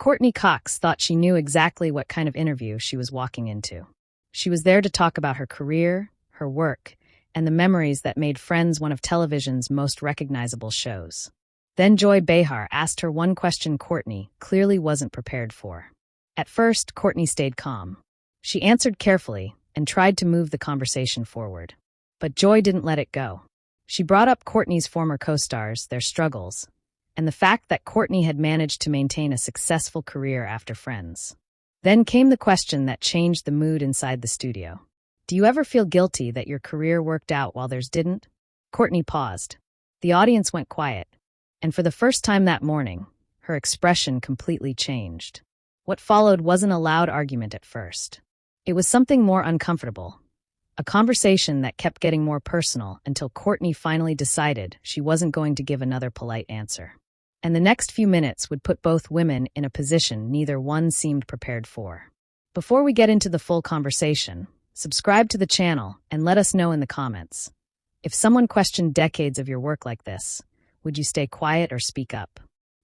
Courtney Cox thought she knew exactly what kind of interview she was walking into. She was there to talk about her career, her work, and the memories that made Friends one of television's most recognizable shows. Then Joy Behar asked her one question Courtney clearly wasn't prepared for. At first, Courtney stayed calm. She answered carefully and tried to move the conversation forward. But Joy didn't let it go. She brought up Courtney's former co-stars, their struggles, and the fact that Courtney had managed to maintain a successful career after Friends. Then came the question that changed the mood inside the studio. Do you ever feel guilty that your career worked out while theirs didn't? Courtney paused. The audience went quiet, and for the first time that morning, her expression completely changed. What followed wasn't a loud argument at first. It was something more uncomfortable. A conversation that kept getting more personal until Courtney finally decided she wasn't going to give another polite answer. And the next few minutes would put both women in a position neither one seemed prepared for. Before we get into the full conversation, subscribe to the channel and let us know in the comments. If someone questioned decades of your work like this, would you stay quiet or speak up?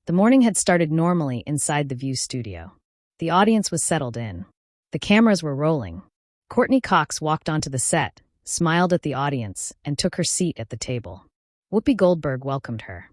The morning had started normally inside the View studio. The audience was settled in. The cameras were rolling. Courtney Cox walked onto the set, smiled at the audience, and took her seat at the table. Whoopi Goldberg welcomed her.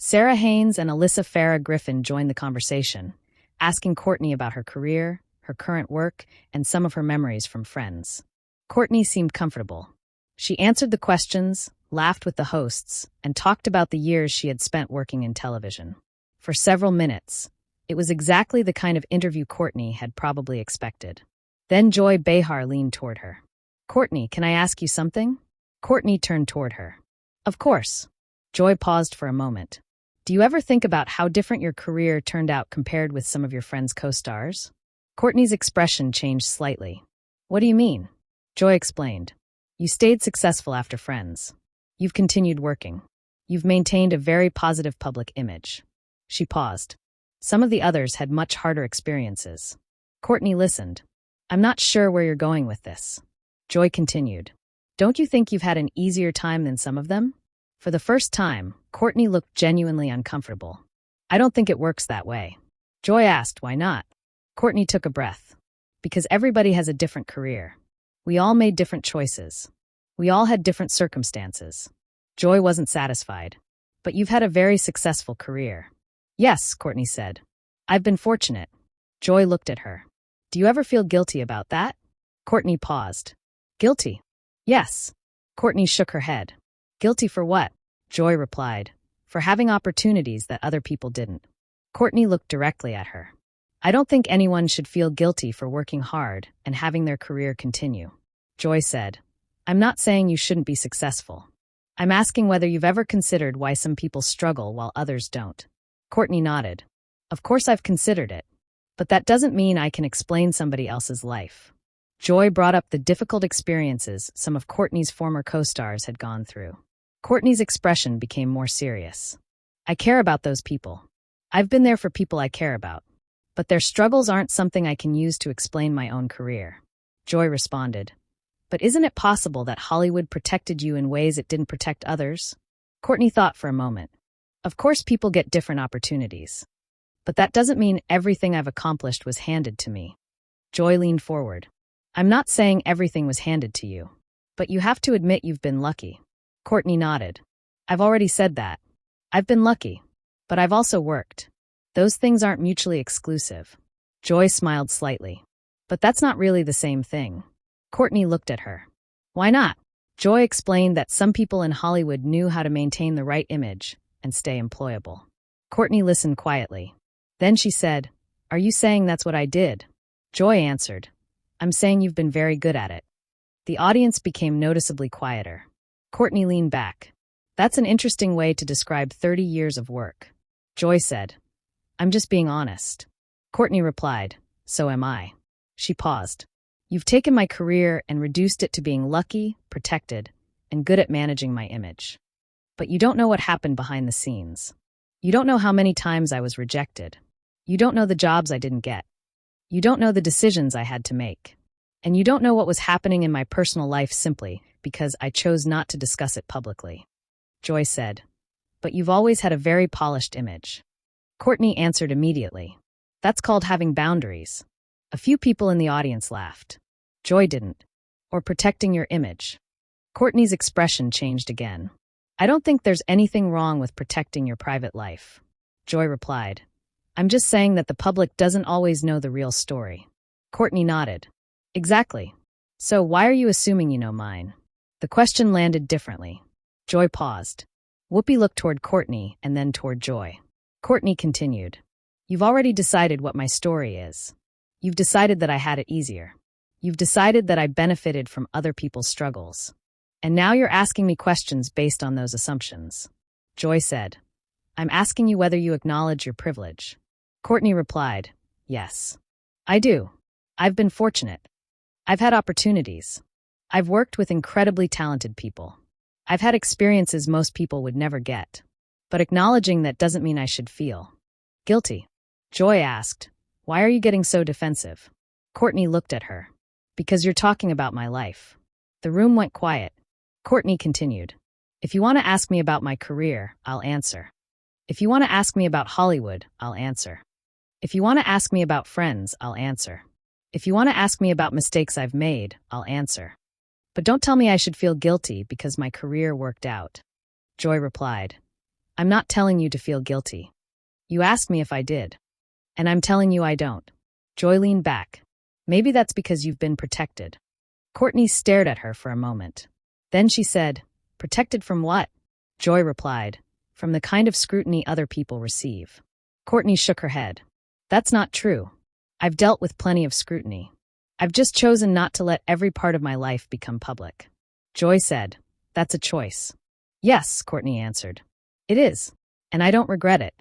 Sarah Haynes and Alyssa Farah Griffin joined the conversation, asking Courtney about her career, her current work, and some of her memories from Friends. Courtney seemed comfortable. She answered the questions, laughed with the hosts, and talked about the years she had spent working in television. For several minutes, it was exactly the kind of interview Courtney had probably expected. Then Joy Behar leaned toward her. Courtney, can I ask you something? Courtney turned toward her. Of course. Joy paused for a moment. Do you ever think about how different your career turned out compared with some of your Friends co-stars? Courtney's expression changed slightly. What do you mean? Joy explained. You stayed successful after Friends. You've continued working. You've maintained a very positive public image. She paused. Some of the others had much harder experiences. Courtney listened. I'm not sure where you're going with this. Joy continued. Don't you think you've had an easier time than some of them? For the first time, Courtney looked genuinely uncomfortable. I don't think it works that way. Joy asked, why not? Courtney took a breath. Because everybody has a different career. We all made different choices. We all had different circumstances. Joy wasn't satisfied. But you've had a very successful career. Yes, Courtney said. I've been fortunate. Joy looked at her. Do you ever feel guilty about that? Courtney paused. Guilty? Yes. Courtney shook her head. Guilty for what? Joy replied. For having opportunities that other people didn't. Courtney looked directly at her. I don't think anyone should feel guilty for working hard and having their career continue. Joy said. I'm not saying you shouldn't be successful. I'm asking whether you've ever considered why some people struggle while others don't. Courtney nodded. Of course I've considered it. But that doesn't mean I can explain somebody else's life. Joy brought up the difficult experiences some of Courtney's former co-stars had gone through. Courtney's expression became more serious. I care about those people. I've been there for people I care about. But their struggles aren't something I can use to explain my own career. Joy responded. But isn't it possible that Hollywood protected you in ways it didn't protect others? Courtney thought for a moment. Of course people get different opportunities. But that doesn't mean everything I've accomplished was handed to me. Joy leaned forward. I'm not saying everything was handed to you. But you have to admit you've been lucky. Courtney nodded. I've already said that. I've been lucky. But I've also worked. Those things aren't mutually exclusive. Joy smiled slightly. But that's not really the same thing. Courtney looked at her. Why not? Joy explained that some people in Hollywood knew how to maintain the right image and stay employable. Courtney listened quietly. Then she said, Are you saying that's what I did? Joy answered, I'm saying you've been very good at it. The audience became noticeably quieter. Courtney leaned back. That's an interesting way to describe 30 years of work. Joy said, I'm just being honest. Courtney replied, So am I. She paused. You've taken my career and reduced it to being lucky, protected, and good at managing my image. But you don't know what happened behind the scenes. You don't know how many times I was rejected. You don't know the jobs I didn't get. You don't know the decisions I had to make. And you don't know what was happening in my personal life simply because I chose not to discuss it publicly. Joy said, But you've always had a very polished image. Courtney answered immediately. That's called having boundaries. A few people in the audience laughed. Joy didn't. Or protecting your image. Courtney's expression changed again. I don't think there's anything wrong with protecting your private life. Joy replied. I'm just saying that the public doesn't always know the real story. Courtney nodded. Exactly. So why are you assuming you know mine? The question landed differently. Joy paused. Whoopi looked toward Courtney and then toward Joy. Courtney continued. You've already decided what my story is. You've decided that I had it easier. You've decided that I benefited from other people's struggles. And now you're asking me questions based on those assumptions. Joy said, I'm asking you whether you acknowledge your privilege. Courtney replied, yes. I do. I've been fortunate. I've had opportunities. I've worked with incredibly talented people. I've had experiences most people would never get. But acknowledging that doesn't mean I should feel guilty. Joy asked, why are you getting so defensive? Courtney looked at her. Because you're talking about my life. The room went quiet. Courtney continued. If you want to ask me about my career, I'll answer. If you want to ask me about Hollywood, I'll answer. If you want to ask me about friends, I'll answer. If you want to ask me about mistakes I've made, I'll answer. But don't tell me I should feel guilty because my career worked out. Joy replied, I'm not telling you to feel guilty. You asked me if I did. And I'm telling you I don't. Joy leaned back. Maybe that's because you've been protected. Courtney stared at her for a moment. Then she said, protected from what? Joy replied, from the kind of scrutiny other people receive. Courtney shook her head. That's not true. I've dealt with plenty of scrutiny. I've just chosen not to let every part of my life become public. Joy said, that's a choice. Yes, Courtney answered. It is. And I don't regret it.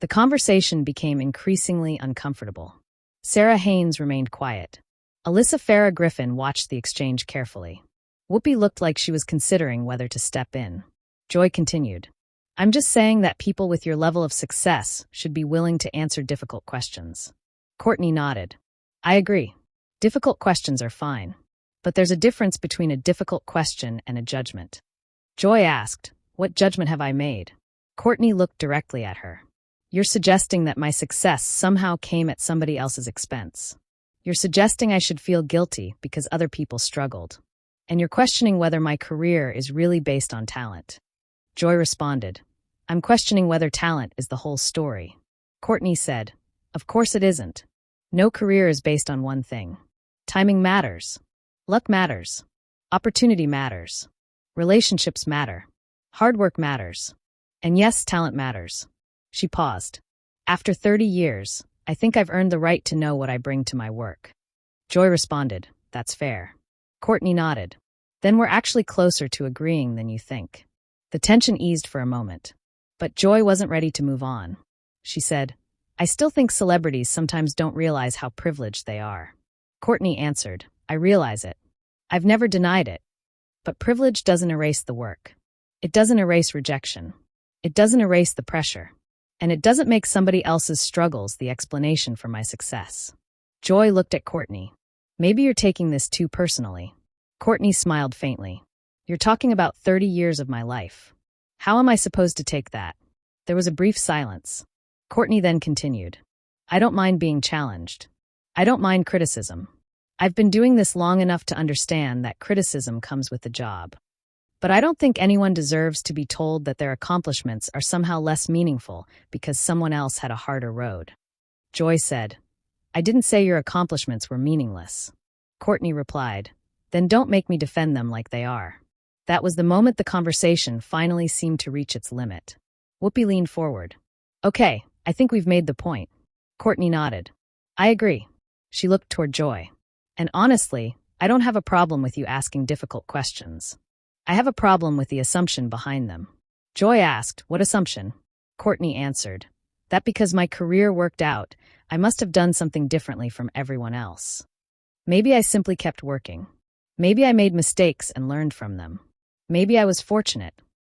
The conversation became increasingly uncomfortable. Sarah Haynes remained quiet. Alyssa Farah Griffin watched the exchange carefully. Whoopi looked like she was considering whether to step in. Joy continued. I'm just saying that people with your level of success should be willing to answer difficult questions. Courtney nodded. I agree. Difficult questions are fine. But there's a difference between a difficult question and a judgment. Joy asked, what judgment have I made? Courtney looked directly at her. You're suggesting that my success somehow came at somebody else's expense. You're suggesting I should feel guilty because other people struggled. And you're questioning whether my career is really based on talent. Joy responded, I'm questioning whether talent is the whole story. Courtney said, of course it isn't. No career is based on one thing. Timing matters. Luck matters. Opportunity matters. Relationships matter. Hard work matters. And yes, talent matters. She paused. After 30 years, I think I've earned the right to know what I bring to my work. Joy responded, that's fair. Courtney nodded. Then we're actually closer to agreeing than you think. The tension eased for a moment. But Joy wasn't ready to move on. She said, I still think celebrities sometimes don't realize how privileged they are. Courtney answered, I realize it. I've never denied it. But privilege doesn't erase the work. It doesn't erase rejection. It doesn't erase the pressure. And it doesn't make somebody else's struggles the explanation for my success. Joy looked at Courtney. Maybe you're taking this too personally. Courtney smiled faintly. You're talking about 30 years of my life. How am I supposed to take that? There was a brief silence. Courtney then continued. I don't mind being challenged. I don't mind criticism. I've been doing this long enough to understand that criticism comes with the job. But I don't think anyone deserves to be told that their accomplishments are somehow less meaningful because someone else had a harder road. Joy said, I didn't say your accomplishments were meaningless. Courtney replied, then don't make me defend them like they are. That was the moment the conversation finally seemed to reach its limit. Whoopi leaned forward. Okay, I think we've made the point. Courtney nodded. I agree. She looked toward Joy. And honestly, I don't have a problem with you asking difficult questions. I have a problem with the assumption behind them. Joy asked, what assumption? Courtney answered, that because my career worked out, I must have done something differently from everyone else. Maybe I simply kept working. Maybe I made mistakes and learned from them. Maybe I was fortunate.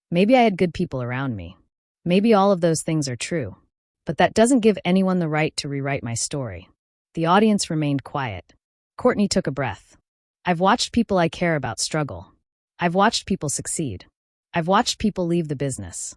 Maybe I had good people around me. Maybe all of those things are true. But that doesn't give anyone the right to rewrite my story. The audience remained quiet. Courtney took a breath. I've watched people I care about struggle. I've watched people succeed. I've watched people leave the business.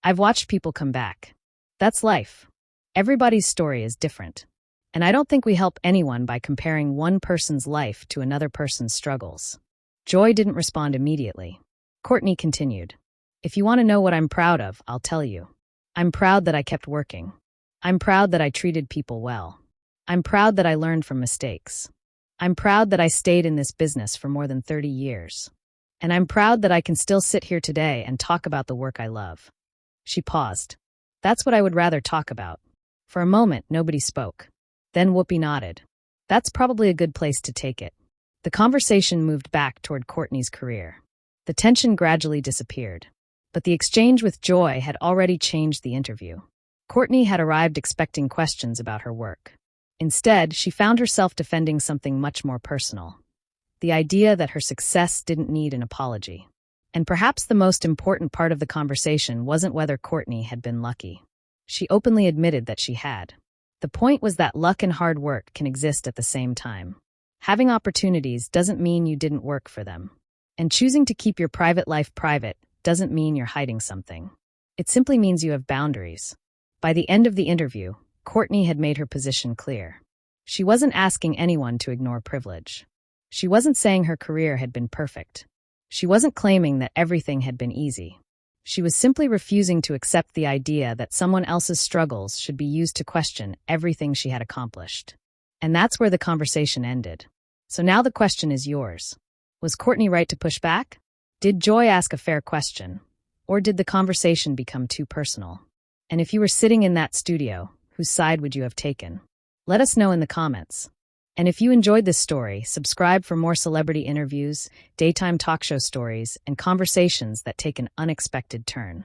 I've watched people come back. That's life. Everybody's story is different. And I don't think we help anyone by comparing one person's life to another person's struggles. Joy didn't respond immediately. Courtney continued. If you want to know what I'm proud of, I'll tell you. I'm proud that I kept working. I'm proud that I treated people well. I'm proud that I learned from mistakes. I'm proud that I stayed in this business for more than 30 years. And I'm proud that I can still sit here today and talk about the work I love. She paused. That's what I would rather talk about. For a moment, nobody spoke. Then Whoopi nodded. That's probably a good place to take it. The conversation moved back toward Courtney's career. The tension gradually disappeared. But the exchange with Joy had already changed the interview. Courtney had arrived expecting questions about her work. Instead, she found herself defending something much more personal. The idea that her success didn't need an apology. And perhaps the most important part of the conversation wasn't whether Courtney had been lucky. She openly admitted that she had. The point was that luck and hard work can exist at the same time. Having opportunities doesn't mean you didn't work for them. And choosing to keep your private life private doesn't mean you're hiding something. It simply means you have boundaries. By the end of the interview, Courtney had made her position clear. She wasn't asking anyone to ignore privilege. She wasn't saying her career had been perfect. She wasn't claiming that everything had been easy. She was simply refusing to accept the idea that someone else's struggles should be used to question everything she had accomplished. And that's where the conversation ended. So now the question is yours. Was Courtney right to push back? Did Joy ask a fair question? Or did the conversation become too personal? And if you were sitting in that studio, whose side would you have taken? Let us know in the comments. And if you enjoyed this story, subscribe for more celebrity interviews, daytime talk show stories, and conversations that take an unexpected turn.